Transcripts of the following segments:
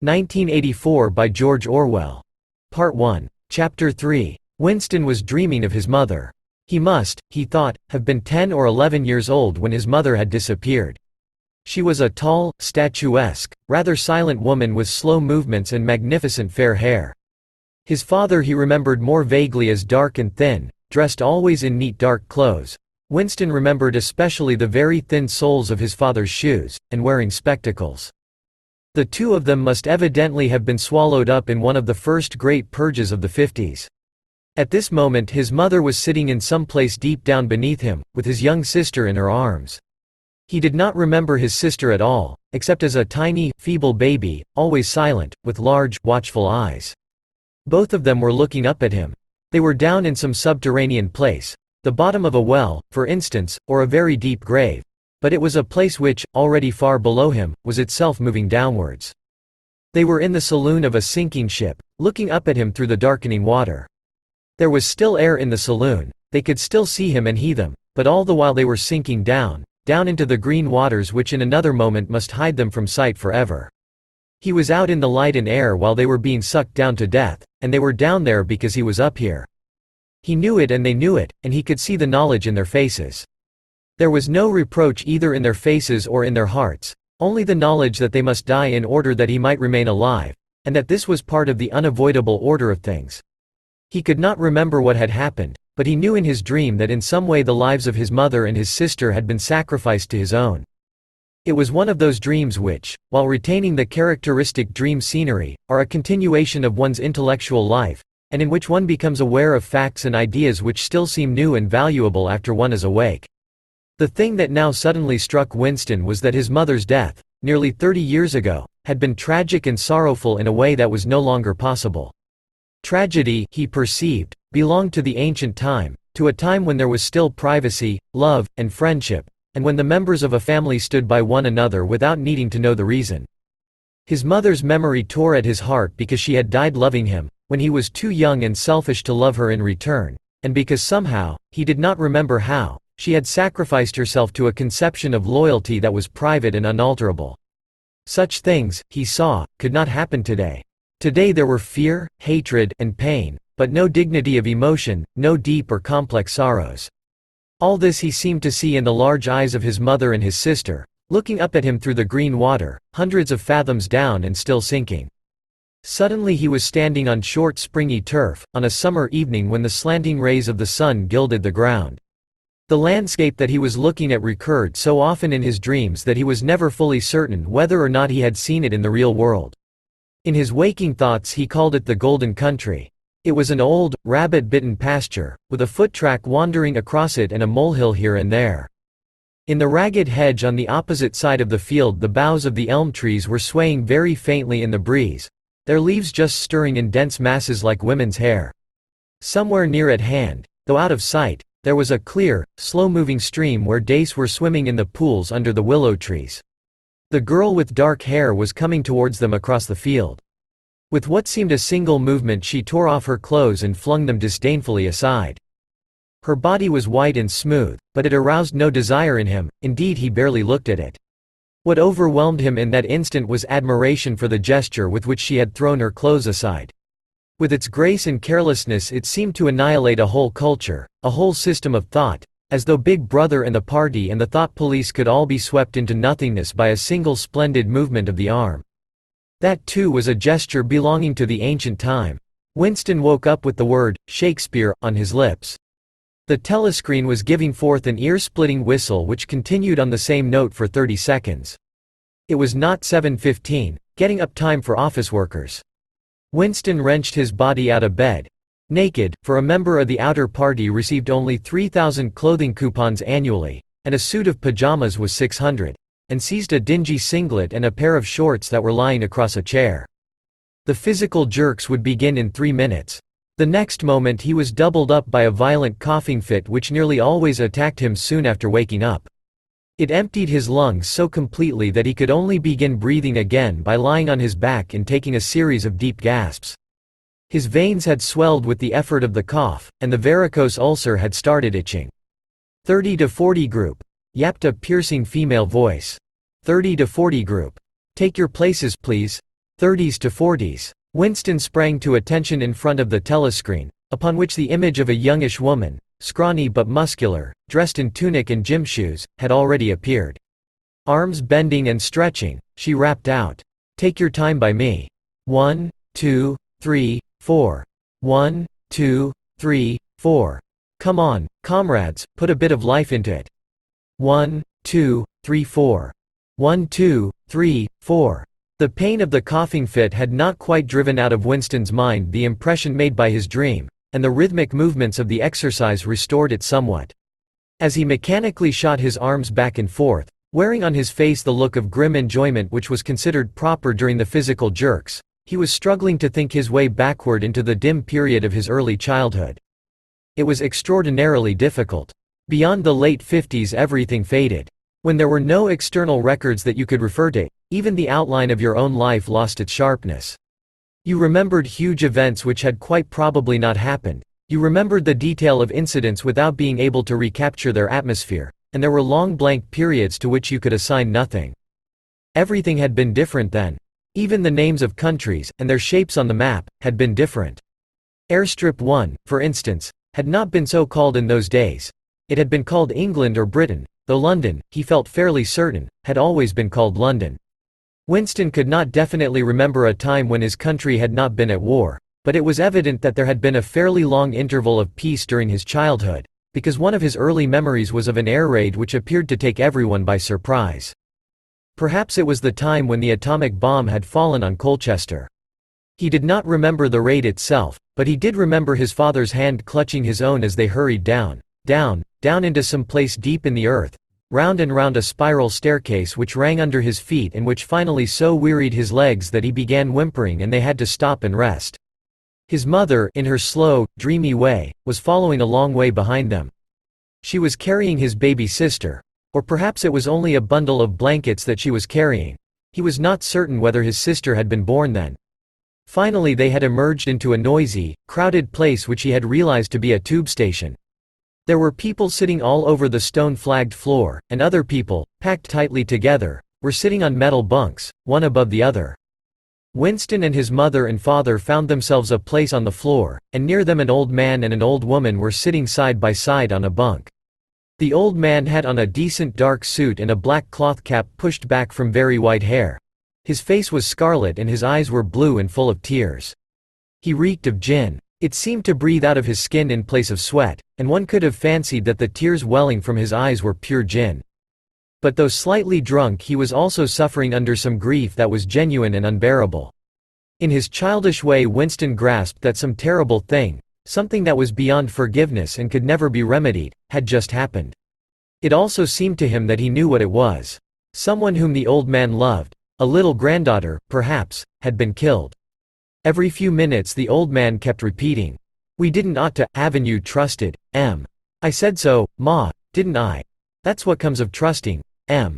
1984 by George Orwell. Part 1. Chapter 3. Winston was dreaming of his mother. He must, he thought, have been 10 or 11 years old when his mother had disappeared. She was a tall, statuesque, rather silent woman with slow movements and magnificent fair hair. His father he remembered more vaguely as dark and thin, dressed always in neat dark clothes. Winston remembered especially the very thin soles of his father's shoes, and wearing spectacles. The two of them must evidently have been swallowed up in one of the first great purges of the 50s. At this moment his mother was sitting in some place deep down beneath him, with his young sister in her arms. He did not remember his sister at all, except as a tiny, feeble baby, always silent, with large, watchful eyes. Both of them were looking up at him. They were down in some subterranean place, the bottom of a well, for instance, or a very deep grave. But it was a place which, already far below him, was itself moving downwards. They were in the saloon of a sinking ship, looking up at him through the darkening water. There was still air in the saloon, they could still see him and hear them, but all the while they were sinking down into the green waters which in another moment must hide them from sight forever. He was out in the light and air while they were being sucked down to death, and they were down there because he was up here. He knew it and they knew it, and he could see the knowledge in their faces. There was no reproach either in their faces or in their hearts, only the knowledge that they must die in order that he might remain alive, and that this was part of the unavoidable order of things. He could not remember what had happened, but he knew in his dream that in some way the lives of his mother and his sister had been sacrificed to his own. It was one of those dreams which, while retaining the characteristic dream scenery, are a continuation of one's intellectual life, and in which one becomes aware of facts and ideas which still seem new and valuable after one is awake. The thing that now suddenly struck Winston was that his mother's death, nearly 30 years ago, had been tragic and sorrowful in a way that was no longer possible. Tragedy, he perceived, belonged to the ancient time, to a time when there was still privacy, love, and friendship, and when the members of a family stood by one another without needing to know the reason. His mother's memory tore at his heart because she had died loving him, when he was too young and selfish to love her in return, and because somehow, he did not remember how, she had sacrificed herself to a conception of loyalty that was private and unalterable. Such things, he saw, could not happen today. Today there were fear, hatred, and pain, but no dignity of emotion, no deep or complex sorrows. All this he seemed to see in the large eyes of his mother and his sister, looking up at him through the green water, hundreds of fathoms down and still sinking. Suddenly he was standing on short springy turf, on a summer evening when the slanting rays of the sun gilded the ground. The landscape that he was looking at recurred so often in his dreams that he was never fully certain whether or not he had seen it in the real world. In his waking thoughts he called it the Golden Country. It was an old, rabbit-bitten pasture, with a foot-track wandering across it and a molehill here and there. In the ragged hedge on the opposite side of the field the boughs of the elm trees were swaying very faintly in the breeze, their leaves just stirring in dense masses like women's hair. Somewhere near at hand, though out of sight, there was a clear, slow-moving stream where dace were swimming in the pools under the willow trees. The girl with dark hair was coming towards them across the field. With what seemed a single movement she tore off her clothes and flung them disdainfully aside. Her body was white and smooth, but it aroused no desire in him, indeed he barely looked at it. What overwhelmed him in that instant was admiration for the gesture with which she had thrown her clothes aside. With its grace and carelessness it seemed to annihilate a whole culture, a whole system of thought, as though Big Brother and the party and the thought police could all be swept into nothingness by a single splendid movement of the arm. That too was a gesture belonging to the ancient time. Winston woke up with the word, Shakespeare, on his lips. The telescreen was giving forth an ear-splitting whistle which continued on the same note for 30 seconds. It was not 7:15, getting up time for office workers. Winston wrenched his body out of bed. Naked, for a member of the outer party received only 3,000 clothing coupons annually, and a suit of pajamas was 600, and seized a dingy singlet and a pair of shorts that were lying across a chair. The physical jerks would begin in 3 minutes. The next moment he was doubled up by a violent coughing fit which nearly always attacked him soon after waking up. It emptied his lungs so completely that he could only begin breathing again by lying on his back and taking a series of deep gasps. His veins had swelled with the effort of the cough, and the varicose ulcer had started itching. 30 to 40 group, yapped a piercing female voice. 30 to 40 group. Take your places, please. 30s to 40s. Winston sprang to attention in front of the telescreen, upon which the image of a youngish woman, scrawny but muscular, dressed in tunic and gym shoes, had already appeared. Arms bending and stretching, she rapped out, "Take your time by me. 1, 2, 3, 4. 1, 2, 3, 4. Come on, comrades, put a bit of life into it. 1, 2, 3, 4. 1, 2, 3, 4. The pain of the coughing fit had not quite driven out of Winston's mind the impression made by his dream, and the rhythmic movements of the exercise restored it somewhat. As he mechanically shot his arms back and forth, wearing on his face the look of grim enjoyment which was considered proper during the physical jerks, he was struggling to think his way backward into the dim period of his early childhood. It was extraordinarily difficult. Beyond the late 50s everything faded. When there were no external records that you could refer to, even the outline of your own life lost its sharpness. You remembered huge events which had quite probably not happened, you remembered the detail of incidents without being able to recapture their atmosphere, and there were long blank periods to which you could assign nothing. Everything had been different then. Even the names of countries, and their shapes on the map, had been different. Airstrip 1, for instance, had not been so called in those days. It had been called England or Britain, though London, he felt fairly certain, had always been called London. Winston could not definitely remember a time when his country had not been at war, but it was evident that there had been a fairly long interval of peace during his childhood, because one of his early memories was of an air raid which appeared to take everyone by surprise. Perhaps it was the time when the atomic bomb had fallen on Colchester. He did not remember the raid itself, but he did remember his father's hand clutching his own as they hurried down, down, down into some place deep in the earth, round and round a spiral staircase which rang under his feet and which finally so wearied his legs that he began whimpering and they had to stop and rest. His mother, in her slow, dreamy way, was following a long way behind them. She was carrying his baby sister, or perhaps it was only a bundle of blankets that she was carrying. He was not certain whether his sister had been born then. Finally they had emerged into a noisy, crowded place which he had realized to be a tube station. There were people sitting all over the stone-flagged floor, and other people, packed tightly together, were sitting on metal bunks, one above the other. Winston and his mother and father found themselves a place on the floor, and near them an old man and an old woman were sitting side by side on a bunk. The old man had on a decent dark suit and a black cloth cap pushed back from very white hair. His face was scarlet and his eyes were blue and full of tears. He reeked of gin. It seemed to breathe out of his skin in place of sweat, and one could have fancied that the tears welling from his eyes were pure gin. But though slightly drunk he was also suffering under some grief that was genuine and unbearable. In his childish way Winston grasped that some terrible thing, something that was beyond forgiveness and could never be remedied, had just happened. It also seemed to him that he knew what it was. Someone whom the old man loved, a little granddaughter, perhaps, had been killed. Every few minutes the old man kept repeating, "We didn't ought to, haven't you trusted, M. I said so, Ma, didn't I? That's what comes of trusting, M.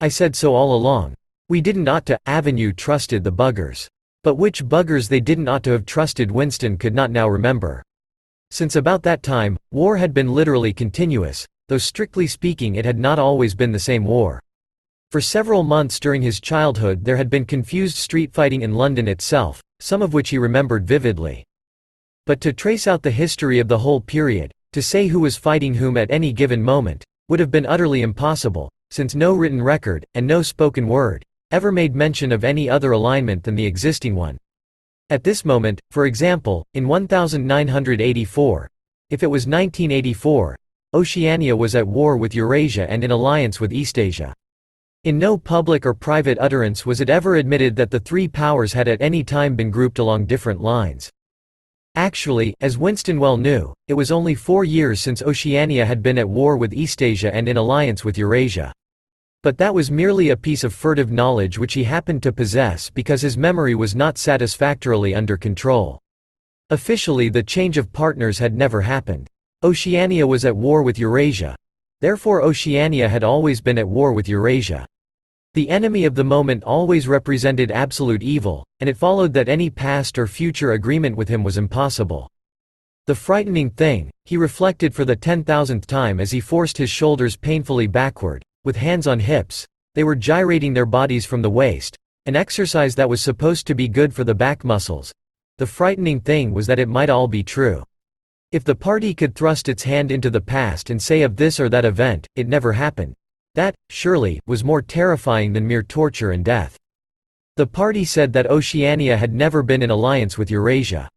I said so all along. We didn't ought to, haven't you trusted the buggers." But which buggers they didn't ought to have trusted Winston could not now remember. Since about that time, war had been literally continuous, though strictly speaking it had not always been the same war. For several months during his childhood there had been confused street fighting in London itself, some of which he remembered vividly. But to trace out the history of the whole period, to say who was fighting whom at any given moment, would have been utterly impossible, since no written record, and no spoken word, ever made mention of any other alignment than the existing one. At this moment, for example, in 1984, if it was 1984, Oceania was at war with Eurasia and in alliance with Eastasia. In no public or private utterance was it ever admitted that the three powers had at any time been grouped along different lines. Actually, as Winston well knew, it was only 4 years since Oceania had been at war with Eastasia and in alliance with Eurasia. But that was merely a piece of furtive knowledge which he happened to possess because his memory was not satisfactorily under control. Officially the change of partners had never happened. Oceania was at war with Eurasia. Therefore Oceania had always been at war with Eurasia. The enemy of the moment always represented absolute evil, and it followed that any past or future agreement with him was impossible. The frightening thing, he reflected for the 10,000th time as he forced his shoulders painfully backward, with hands on hips, they were gyrating their bodies from the waist, an exercise that was supposed to be good for the back muscles. The frightening thing was that it might all be true. If the party could thrust its hand into the past and say of this or that event, it never happened. That, surely, was more terrifying than mere torture and death. The party said that Oceania had never been in alliance with Eurasia.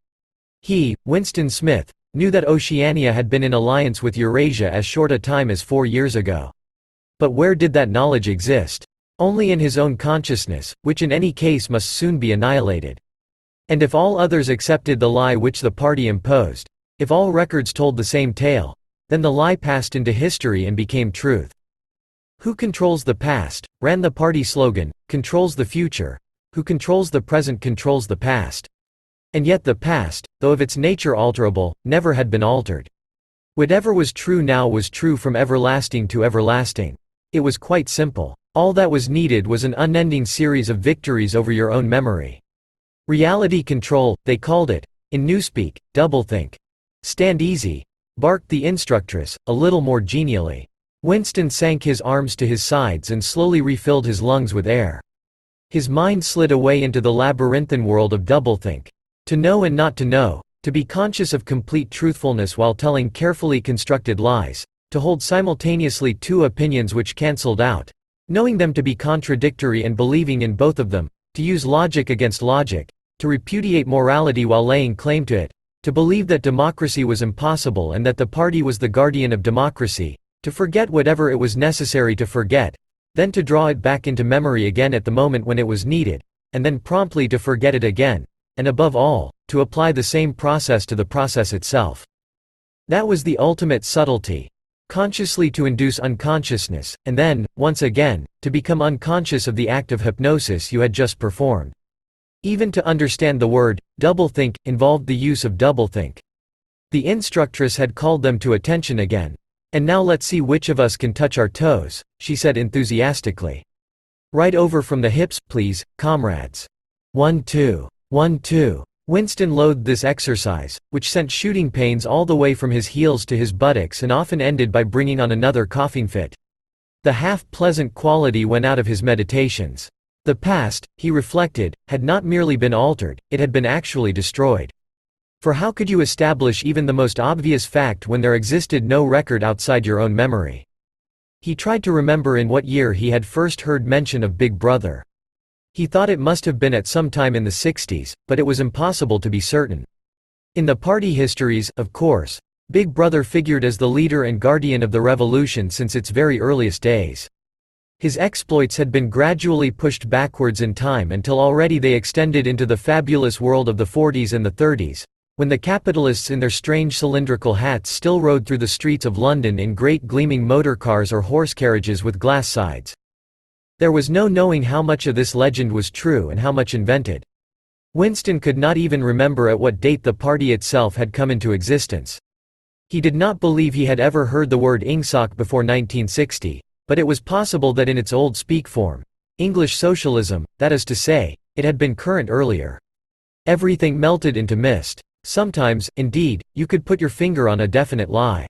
He, Winston Smith, knew that Oceania had been in alliance with Eurasia as short a time as 4 years ago. But where did that knowledge exist? Only in his own consciousness, which in any case must soon be annihilated. And if all others accepted the lie which the party imposed, if all records told the same tale, then the lie passed into history and became truth. Who controls the past, ran the party slogan, controls the future. Who controls the present controls the past. And yet the past, though of its nature alterable, never had been altered. Whatever was true now was true from everlasting to everlasting. It was quite simple. All that was needed was an unending series of victories over your own memory. Reality control, they called it. In newspeak, doublethink. Stand easy, barked the instructress, a little more genially. Winston sank his arms to his sides and slowly refilled his lungs with air. His mind slid away into the labyrinthine world of doublethink. To know and not to know, to be conscious of complete truthfulness while telling carefully constructed lies, to hold simultaneously two opinions which cancelled out, knowing them to be contradictory and believing in both of them, to use logic against logic, to repudiate morality while laying claim to it, to believe that democracy was impossible and that the party was the guardian of democracy, to forget whatever it was necessary to forget, then to draw it back into memory again at the moment when it was needed, and then promptly to forget it again, and above all, to apply the same process to the process itself. That was the ultimate subtlety. Consciously to induce unconsciousness, and then, once again, to become unconscious of the act of hypnosis you had just performed. Even to understand the word, doublethink, involved the use of doublethink. The instructress had called them to attention again. And now let's see which of us can touch our toes, she said enthusiastically. Right over from the hips, please, comrades. 1 2. 1 2. Winston loathed this exercise, which sent shooting pains all the way from his heels to his buttocks and often ended by bringing on another coughing fit. The half-pleasant quality went out of his meditations. The past, he reflected, had not merely been altered, it had been actually destroyed. For how could you establish even the most obvious fact when there existed no record outside your own memory? He tried to remember in what year he had first heard mention of Big Brother. He thought it must have been at some time in the 60s, but it was impossible to be certain. In the party histories, of course, Big Brother figured as the leader and guardian of the revolution since its very earliest days. His exploits had been gradually pushed backwards in time until already they extended into the fabulous world of the 40s and the 30s, when the capitalists in their strange cylindrical hats still rode through the streets of London in great gleaming motor cars or horse carriages with glass sides. There was no knowing how much of this legend was true and how much invented. Winston could not even remember at what date the party itself had come into existence. He did not believe he had ever heard the word Ingsoc before 1960, but it was possible that in its old speak form, English socialism, that is to say, it had been current earlier. Everything melted into mist. Sometimes, indeed, you could put your finger on a definite lie.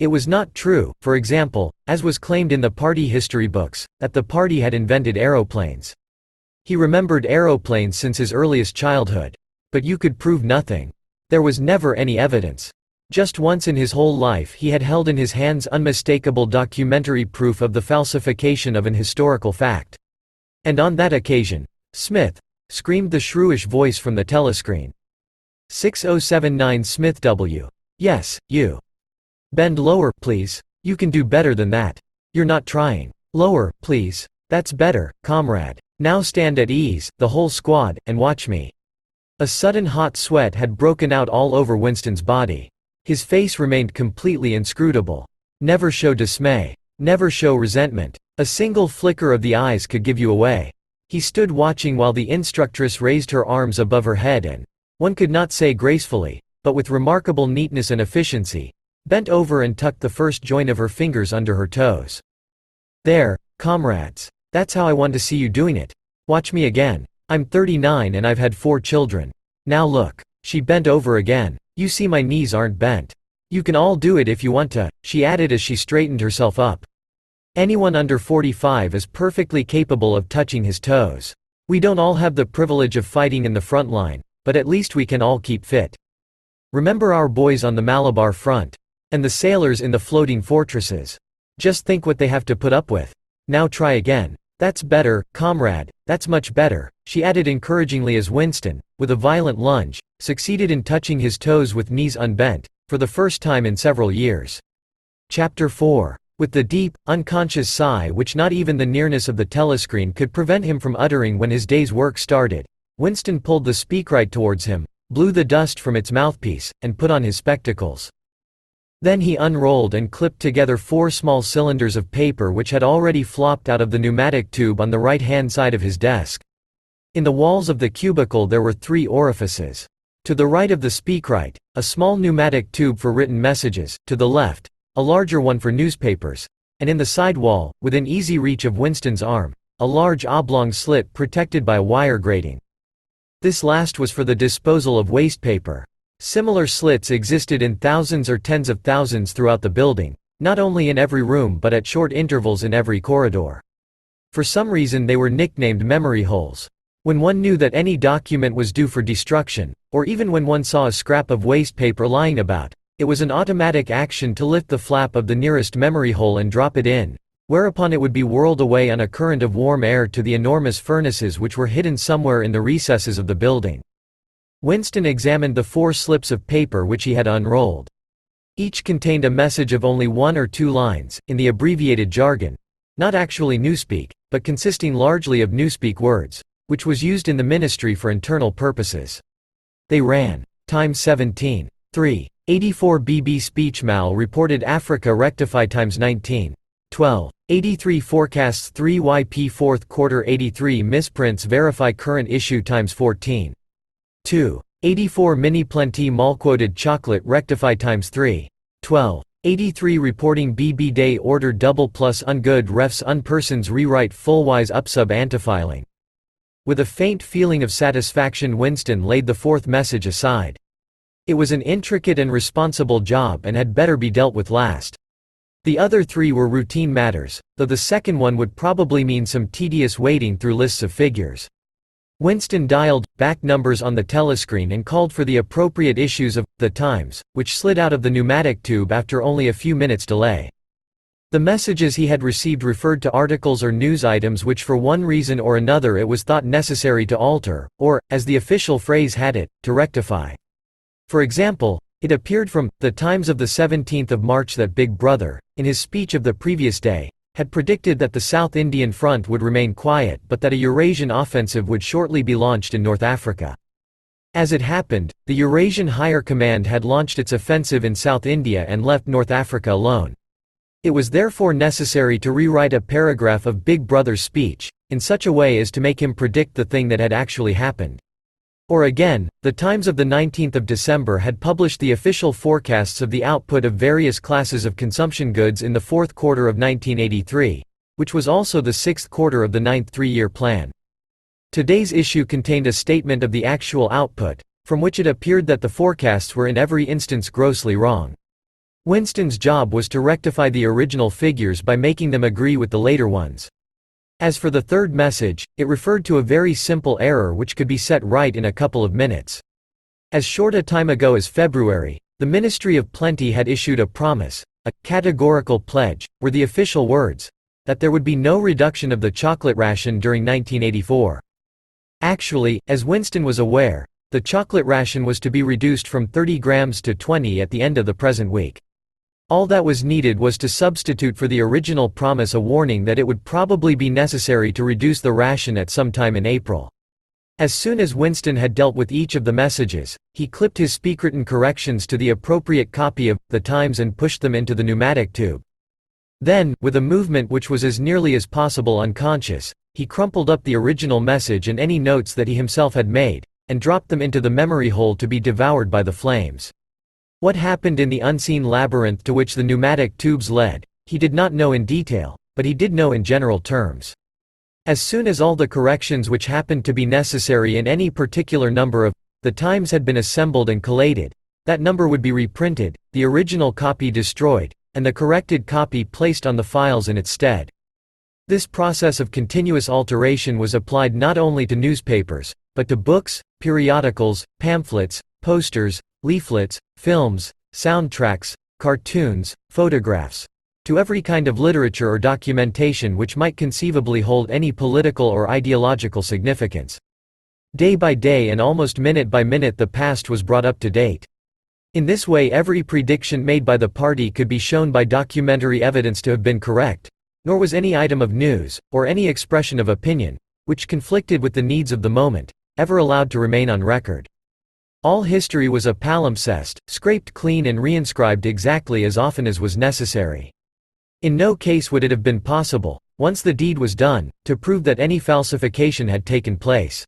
It was not true, for example, as was claimed in the party history books, that the party had invented aeroplanes. He remembered aeroplanes since his earliest childhood. But you could prove nothing. There was never any evidence. Just once in his whole life he had held in his hands unmistakable documentary proof of the falsification of an historical fact. And on that occasion, Smith, screamed the shrewish voice from the telescreen. 6079 Smith W. Yes, you. Bend lower, please. You can do better than that. You're not trying. Lower, please. That's better, comrade. Now stand at ease, the whole squad, and watch me. A sudden hot sweat had broken out all over Winston's body. His face remained completely inscrutable. Never show dismay. Never show resentment. A single flicker of the eyes could give you away. He stood watching while the instructress raised her arms above her head and, one could not say gracefully, but with remarkable neatness and efficiency, bent over and tucked the first joint of her fingers under her toes. There, comrades. That's how I want to see you doing it. Watch me again. I'm 39 and I've had 4 children. Now look. She bent over again. You see my knees aren't bent. You can all do it if you want to, she added as she straightened herself up. Anyone under 45 is perfectly capable of touching his toes. We don't all have the privilege of fighting in the front line, but at least we can all keep fit. Remember our boys on the Malabar front. And the sailors in the floating fortresses. Just think what they have to put up with. Now try again. That's better, comrade, that's much better, she added encouragingly as Winston, with a violent lunge, succeeded in touching his toes with knees unbent, for the first time in several years. Chapter 4. With the deep, unconscious sigh which not even the nearness of the telescreen could prevent him from uttering when his day's work started, Winston pulled the speakwrite towards him, blew the dust from its mouthpiece, and put on his spectacles. Then he unrolled and clipped together 4 small cylinders of paper which had already flopped out of the pneumatic tube on the right-hand side of his desk. In the walls of the cubicle there were 3 orifices. To the right of the speakwrite, a small pneumatic tube for written messages, to the left, a larger one for newspapers, and in the side wall, within easy reach of Winston's arm, a large oblong slit protected by a wire grating. This last was for the disposal of waste paper. Similar slits existed in thousands or tens of thousands throughout the building, not only in every room but at short intervals in every corridor. For some reason they were nicknamed memory holes. When one knew that any document was due for destruction, or even when one saw a scrap of waste paper lying about, it was an automatic action to lift the flap of the nearest memory hole and drop it in, whereupon it would be whirled away on a current of warm air to the enormous furnaces which were hidden somewhere in the recesses of the building. Winston examined the 4 slips of paper which he had unrolled. Each contained a message of only 1 or 2 lines, in the abbreviated jargon, not actually Newspeak, but consisting largely of Newspeak words, which was used in the ministry for internal purposes. They ran, Times 17. 3. 84 BB Speechmal reported Africa rectify Times 19. 12. 83 Forecasts 3 YP 4th quarter 83 Misprints verify current issue Times 14. 2. 84 Mini Plenty Malquoted Chocolate rectify Times 3. 12. 83 Reporting BB Day Order Double Plus Ungood Refs Unpersons Rewrite Fullwise Upsub Antifiling. With a faint feeling of satisfaction Winston laid the 4th message aside. It was an intricate and responsible job and had better be dealt with last. The other 3 were routine matters, though the second one would probably mean some tedious wading through lists of figures. Winston dialed back numbers on the telescreen and called for the appropriate issues of The Times, which slid out of the pneumatic tube after only a few minutes' delay. The messages he had received referred to articles or news items which for one reason or another it was thought necessary to alter, or, as the official phrase had it, to rectify. For example, it appeared from The Times of the 17th of March that Big Brother, in his speech of the previous day, had predicted that the South Indian Front would remain quiet but that a Eurasian offensive would shortly be launched in North Africa. As it happened, the Eurasian Higher Command had launched its offensive in South India and left North Africa alone. It was therefore necessary to rewrite a paragraph of Big Brother's speech, in such a way as to make him predict the thing that had actually happened. Or again, the Times of the 19th of December had published the official forecasts of the output of various classes of consumption goods in the 4th quarter of 1983, which was also the 6th quarter of the 9th three-year plan. Today's issue contained a statement of the actual output, from which it appeared that the forecasts were in every instance grossly wrong. Winston's job was to rectify the original figures by making them agree with the later ones. As for the 3rd message, it referred to a very simple error which could be set right in a couple of minutes. As short a time ago as February, the Ministry of Plenty had issued a promise, a categorical pledge, were the official words, that there would be no reduction of the chocolate ration during 1984. Actually, as Winston was aware, the chocolate ration was to be reduced from 30 grams to 20 at the end of the present week. All that was needed was to substitute for the original promise a warning that it would probably be necessary to reduce the ration at some time in April. As soon as Winston had dealt with each of the messages, he clipped his speakwritten corrections to the appropriate copy of The Times and pushed them into the pneumatic tube. Then, with a movement which was as nearly as possible unconscious, he crumpled up the original message and any notes that he himself had made, and dropped them into the memory hole to be devoured by the flames. What happened in the unseen labyrinth to which the pneumatic tubes led, he did not know in detail, but he did know in general terms. As soon as all the corrections which happened to be necessary in any particular number of The Times had been assembled and collated, that number would be reprinted, the original copy destroyed, and the corrected copy placed on the files in its stead. This process of continuous alteration was applied not only to newspapers, but to books, periodicals, pamphlets, posters, leaflets, films, soundtracks, cartoons, photographs, to every kind of literature or documentation which might conceivably hold any political or ideological significance. Day by day and almost minute by minute the past was brought up to date. In this way every prediction made by the party could be shown by documentary evidence to have been correct, nor was any item of news, or any expression of opinion, which conflicted with the needs of the moment, ever allowed to remain on record. All history was a palimpsest, scraped clean and reinscribed exactly as often as was necessary. In no case would it have been possible, once the deed was done, to prove that any falsification had taken place.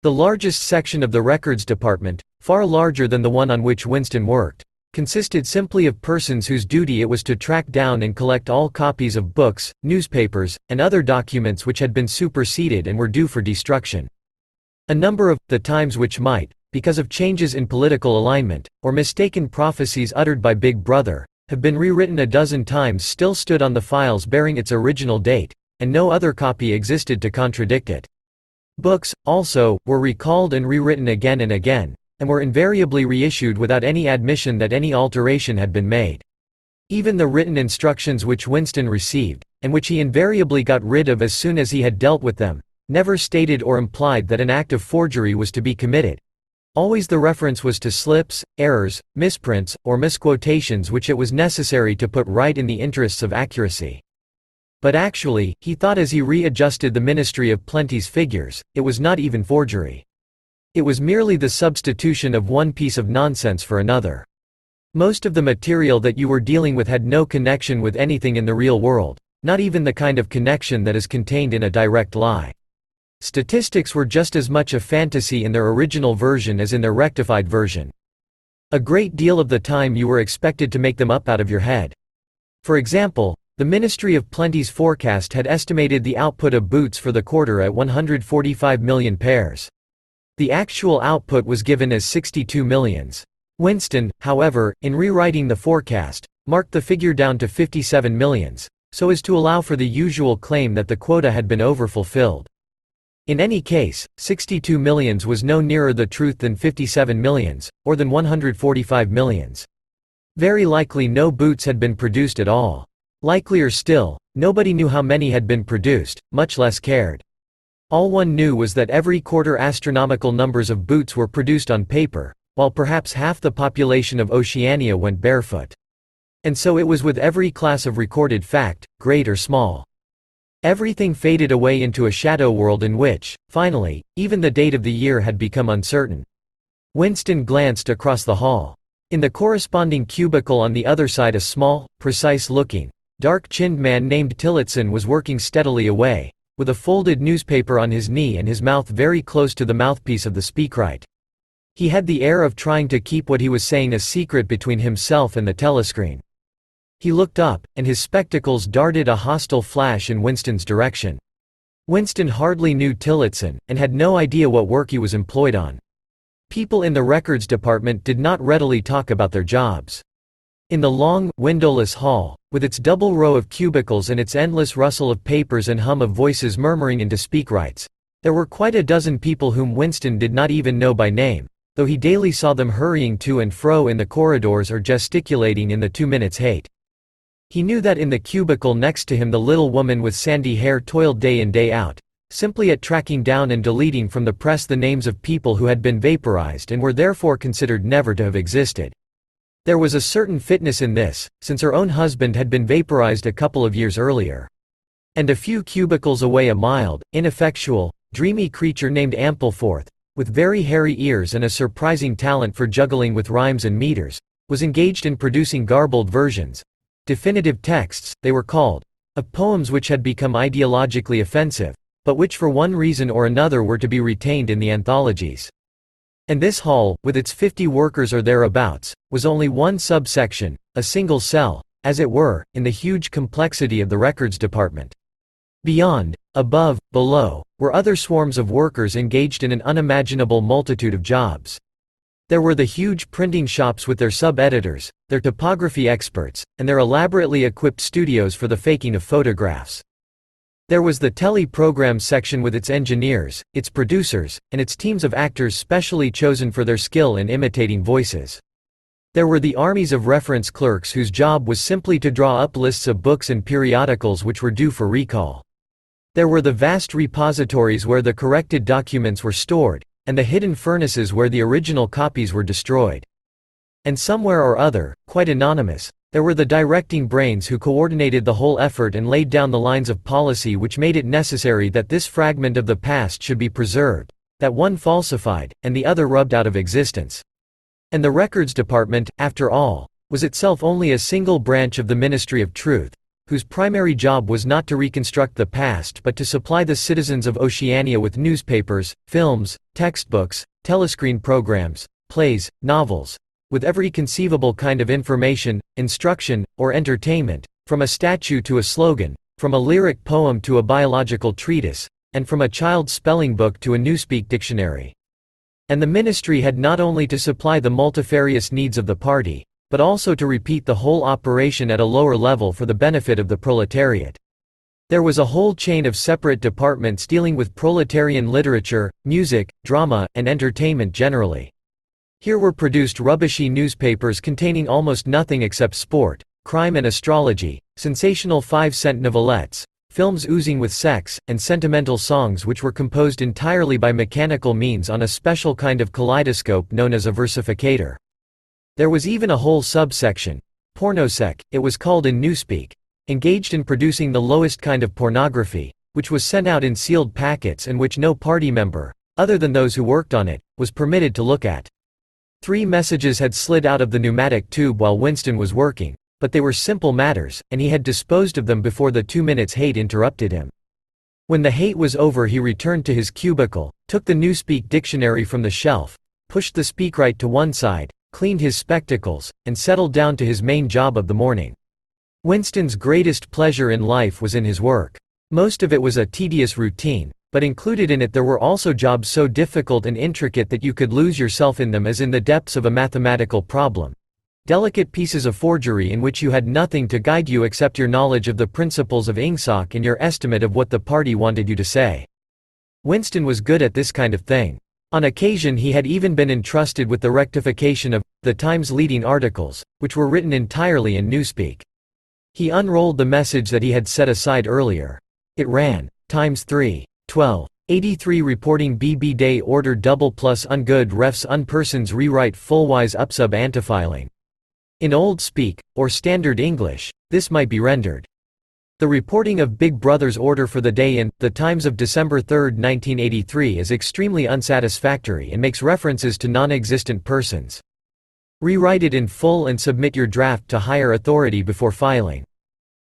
The largest section of the records department, far larger than the one on which Winston worked, consisted simply of persons whose duty it was to track down and collect all copies of books, newspapers, and other documents which had been superseded and were due for destruction. A number of the times which might, because of changes in political alignment, or mistaken prophecies uttered by Big Brother, have been rewritten a dozen times still stood on the files bearing its original date, and no other copy existed to contradict it. Books, also, were recalled and rewritten again and again, and were invariably reissued without any admission that any alteration had been made. Even the written instructions which Winston received, and which he invariably got rid of as soon as he had dealt with them, never stated or implied that an act of forgery was to be committed. Always the reference was to slips, errors, misprints, or misquotations which it was necessary to put right in the interests of accuracy. But actually, he thought as he readjusted the Ministry of Plenty's figures, it was not even forgery. It was merely the substitution of one piece of nonsense for another. Most of the material that you were dealing with had no connection with anything in the real world, not even the kind of connection that is contained in a direct lie. Statistics were just as much a fantasy in their original version as in their rectified version. A great deal of the time you were expected to make them up out of your head. For example, the Ministry of Plenty's forecast had estimated the output of boots for the quarter at 145 million pairs. The actual output was given as 62 millions. Winston, however, in rewriting the forecast, marked the figure down to 57 millions, so as to allow for the usual claim that the quota had been overfulfilled. In any case, 62 millions was no nearer the truth than 57 millions, or than 145 millions. Very likely no boots had been produced at all. Likelier still, nobody knew how many had been produced, much less cared. All one knew was that every quarter astronomical numbers of boots were produced on paper, while perhaps half the population of Oceania went barefoot. And so it was with every class of recorded fact, great or small. Everything faded away into a shadow world in which, finally, even the date of the year had become uncertain. Winston glanced across the hall. In the corresponding cubicle on the other side a small, precise-looking, dark-chinned man named Tillotson was working steadily away, with a folded newspaper on his knee and his mouth very close to the mouthpiece of the speakwrite. He had the air of trying to keep what he was saying a secret between himself and the telescreen. He looked up, and his spectacles darted a hostile flash in Winston's direction. Winston hardly knew Tillotson, and had no idea what work he was employed on. People in the records department did not readily talk about their jobs. In the long, windowless hall, with its double row of cubicles and its endless rustle of papers and hum of voices murmuring into speakwrites, there were quite a dozen people whom Winston did not even know by name, though he daily saw them hurrying to and fro in the corridors or gesticulating in the 2 minutes hate. He knew that in the cubicle next to him the little woman with sandy hair toiled day in day out, simply at tracking down and deleting from the press the names of people who had been vaporized and were therefore considered never to have existed. There was a certain fitness in this, since her own husband had been vaporized a couple of years earlier. And a few cubicles away a mild, ineffectual, dreamy creature named Ampleforth, with very hairy ears and a surprising talent for juggling with rhymes and meters, was engaged in producing garbled versions, definitive texts, they were called, of poems which had become ideologically offensive, but which for one reason or another were to be retained in the anthologies. And this hall, with its 50 workers or thereabouts, was only one subsection, a single cell, as it were, in the huge complexity of the records department. Beyond, above, below, were other swarms of workers engaged in an unimaginable multitude of jobs. There were the huge printing shops with their sub-editors, their typography experts, and their elaborately equipped studios for the faking of photographs. There was the tele-program section with its engineers, its producers, and its teams of actors specially chosen for their skill in imitating voices. There were the armies of reference clerks whose job was simply to draw up lists of books and periodicals which were due for recall. There were the vast repositories where the corrected documents were stored, and the hidden furnaces where the original copies were destroyed. And somewhere or other, quite anonymous, there were the directing brains who coordinated the whole effort and laid down the lines of policy which made it necessary that this fragment of the past should be preserved, that one falsified, and the other rubbed out of existence. And the Records Department, after all, was itself only a single branch of the Ministry of Truth, whose primary job was not to reconstruct the past but to supply the citizens of Oceania with newspapers, films, textbooks, telescreen programs, plays, novels, with every conceivable kind of information, instruction, or entertainment, from a statue to a slogan, from a lyric poem to a biological treatise, and from a child's spelling book to a newspeak dictionary. And the ministry had not only to supply the multifarious needs of the party, but also to repeat the whole operation at a lower level for the benefit of the proletariat. There was a whole chain of separate departments dealing with proletarian literature, music, drama, and entertainment generally. Here were produced rubbishy newspapers containing almost nothing except sport, crime and astrology, sensational 5-cent novelettes, films oozing with sex, and sentimental songs which were composed entirely by mechanical means on a special kind of kaleidoscope known as a versificator. There was even a whole subsection, pornosec, it was called in newspeak, engaged in producing the lowest kind of pornography, which was sent out in sealed packets and which no party member, other than those who worked on it, was permitted to look at. 3 messages had slid out of the pneumatic tube while Winston was working, but they were simple matters, and he had disposed of them before the 2 minutes hate interrupted him. When the hate was over he returned to his cubicle, took the newspeak dictionary from the shelf, pushed the speakwrite to one side, cleaned his spectacles, and settled down to his main job of the morning. Winston's greatest pleasure in life was in his work. Most of it was a tedious routine, but included in it there were also jobs so difficult and intricate that you could lose yourself in them as in the depths of a mathematical problem. Delicate pieces of forgery in which you had nothing to guide you except your knowledge of the principles of Ingsoc and your estimate of what the party wanted you to say. Winston was good at this kind of thing. On occasion he had even been entrusted with the rectification of the Times leading articles, which were written entirely in newspeak. He unrolled the message that he had set aside earlier. It ran, Times 3, 12. 83 reporting BB day order double plus ungood refs unpersons rewrite fullwise upsub antifiling. In Old Speak, or Standard English, this might be rendered. The reporting of Big Brother's order for the day in The Times of December 3, 1983 is extremely unsatisfactory and makes references to non-existent persons. Rewrite it in full and submit your draft to higher authority before filing.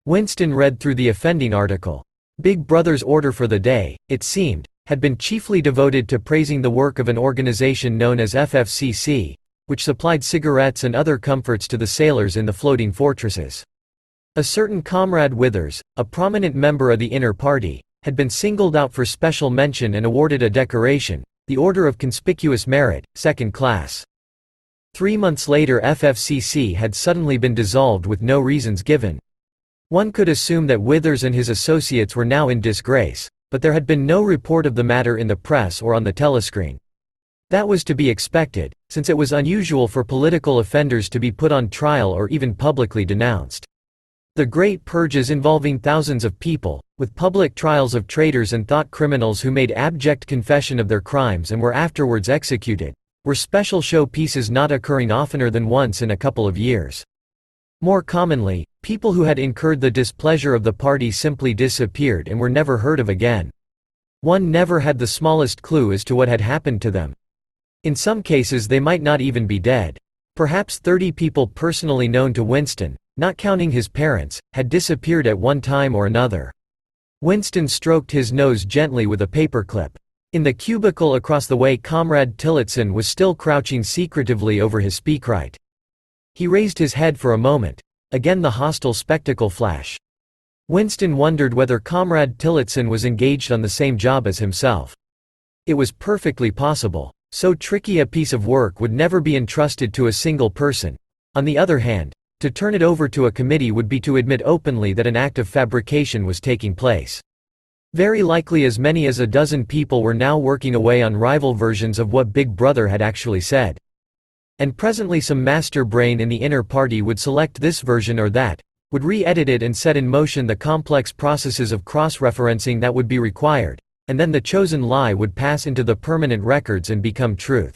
Winston read through the offending article. Big Brother's order for the day, it seemed, had been chiefly devoted to praising the work of an organization known as FFCC, which supplied cigarettes and other comforts to the sailors in the floating fortresses. A certain Comrade Withers, a prominent member of the inner party, had been singled out for special mention and awarded a decoration, the Order of Conspicuous Merit, 2nd class. 3 months later FFCC had suddenly been dissolved with no reasons given. One could assume that Withers and his associates were now in disgrace, but there had been no report of the matter in the press or on the telescreen. That was to be expected, since it was unusual for political offenders to be put on trial or even publicly denounced. The great purges involving thousands of people, with public trials of traitors and thought criminals who made abject confession of their crimes and were afterwards executed, were special show pieces not occurring oftener than once in a couple of years. More commonly, people who had incurred the displeasure of the party simply disappeared and were never heard of again. One never had the smallest clue as to what had happened to them. In some cases they might not even be dead. Perhaps 30 people personally known to Winston, not counting his parents, had disappeared at one time or another. Winston stroked his nose gently with a paperclip. In the cubicle across the way Comrade Tillotson was still crouching secretively over his speakwrite. He raised his head for a moment. Again the hostile spectacle flash. Winston wondered whether Comrade Tillotson was engaged on the same job as himself. It was perfectly possible. So tricky a piece of work would never be entrusted to a single person. On the other hand, to turn it over to a committee would be to admit openly that an act of fabrication was taking place. Very likely as many as a dozen people were now working away on rival versions of what Big Brother had actually said. And presently some master brain in the inner party would select this version or that, would re-edit it and set in motion the complex processes of cross-referencing that would be required, and then the chosen lie would pass into the permanent records and become truth.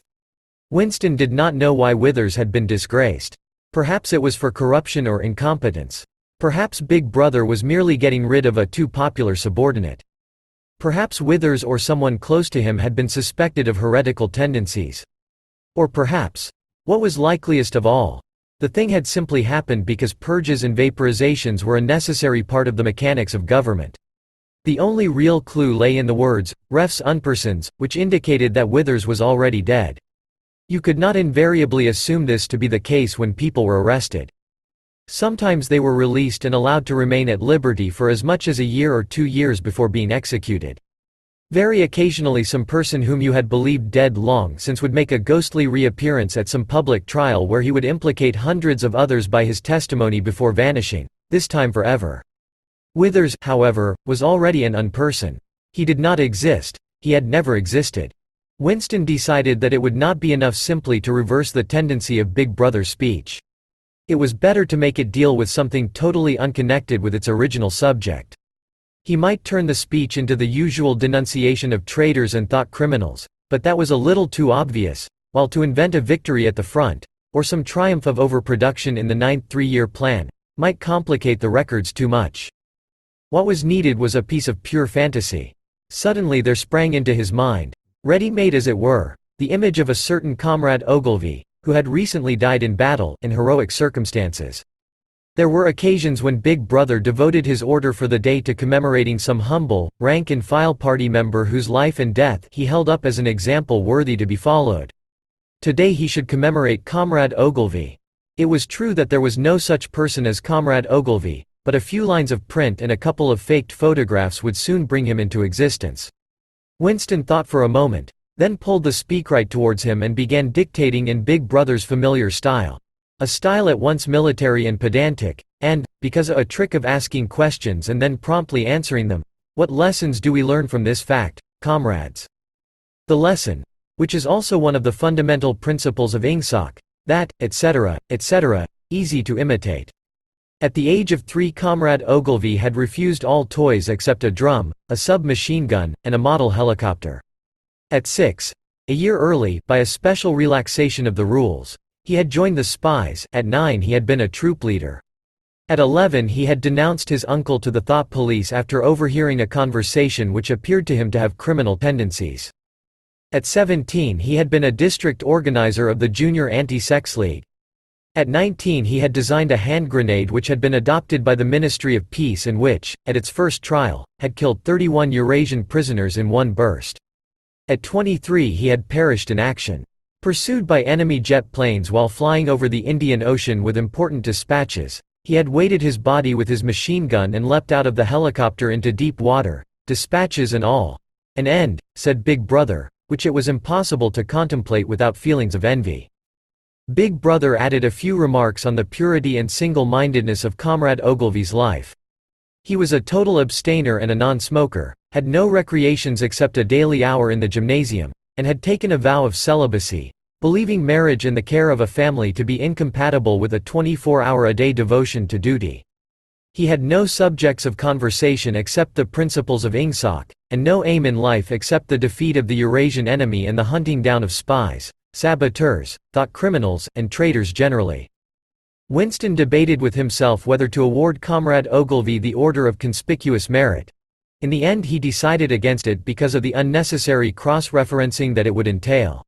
Winston did not know why Withers had been disgraced. Perhaps it was for corruption or incompetence. Perhaps Big Brother was merely getting rid of a too popular subordinate. Perhaps Withers or someone close to him had been suspected of heretical tendencies. Or perhaps, what was likeliest of all, the thing had simply happened because purges and vaporizations were a necessary part of the mechanics of government. The only real clue lay in the words, refs unpersons, which indicated that Withers was already dead. You could not invariably assume this to be the case when people were arrested. Sometimes they were released and allowed to remain at liberty for as much as a year or 2 years before being executed. Very occasionally some person whom you had believed dead long since would make a ghostly reappearance at some public trial where he would implicate hundreds of others by his testimony before vanishing, this time forever. Withers, however, was already an unperson. He did not exist, he had never existed. Winston decided that it would not be enough simply to reverse the tendency of Big Brother's speech. It was better to make it deal with something totally unconnected with its original subject. He might turn the speech into the usual denunciation of traitors and thought criminals, but that was a little too obvious, while to invent a victory at the front, or some triumph of overproduction in the 9th three-year plan, might complicate the records too much. What was needed was a piece of pure fantasy. Suddenly there sprang into his mind, ready-made as it were, the image of a certain Comrade Ogilvy, who had recently died in battle, in heroic circumstances. There were occasions when Big Brother devoted his order for the day to commemorating some humble, rank-and-file party member whose life and death he held up as an example worthy to be followed. Today he should commemorate Comrade Ogilvy. It was true that there was no such person as Comrade Ogilvy, but a few lines of print and a couple of faked photographs would soon bring him into existence. Winston thought for a moment, then pulled the speakwrite towards him and began dictating in Big Brother's familiar style. A style at once military and pedantic, and, because a trick of asking questions and then promptly answering them. What lessons do we learn from this fact, comrades? The lesson, which is also one of the fundamental principles of ingsoc, that, etc., easy to imitate. At the age of 3 Comrade Ogilvy had refused all toys except a drum, a submachine gun, and a model helicopter. At 6, a year early, by a special relaxation of the rules, he had joined the spies. At 9 he had been a troop leader. At 11 he had denounced his uncle to the thought police after overhearing a conversation which appeared to him to have criminal tendencies. At 17 he had been a district organizer of the Junior Anti-Sex League. At 19 he had designed a hand grenade which had been adopted by the Ministry of Peace and which, at its first trial, had killed 31 Eurasian prisoners in one burst. At 23 he had perished in action. Pursued by enemy jet planes while flying over the Indian Ocean with important dispatches, he had weighted his body with his machine gun and leapt out of the helicopter into deep water, dispatches and all. An end, said Big Brother, which it was impossible to contemplate without feelings of envy. Big Brother added a few remarks on the purity and single-mindedness of Comrade Ogilvy's life. He was a total abstainer and a non-smoker, had no recreations except a daily hour in the gymnasium, and had taken a vow of celibacy, believing marriage and the care of a family to be incompatible with a 24-hour-a-day devotion to duty. He had no subjects of conversation except the principles of ingsoc, and no aim in life except the defeat of the Eurasian enemy and the hunting down of spies, saboteurs, thought criminals, and traitors generally. Winston debated with himself whether to award Comrade Ogilvy the Order of Conspicuous Merit. In the end he decided against it because of the unnecessary cross-referencing that it would entail.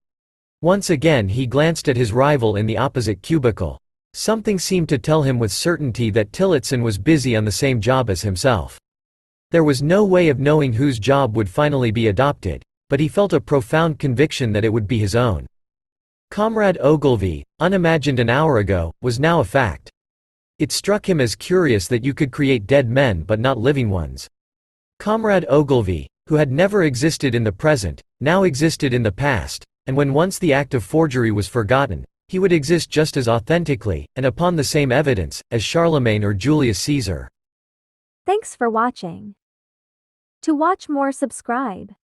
Once again he glanced at his rival in the opposite cubicle. Something seemed to tell him with certainty that Tillotson was busy on the same job as himself. There was no way of knowing whose job would finally be adopted, but he felt a profound conviction that it would be his own. Comrade Ogilvy, unimagined an hour ago, was now a fact. It struck him as curious that you could create dead men but not living ones. Comrade Ogilvy, who had never existed in the present, now existed in the past, and when once the act of forgery was forgotten, he would exist just as authentically, and upon the same evidence, as Charlemagne or Julius Caesar. Thanks for watching. To watch more, subscribe.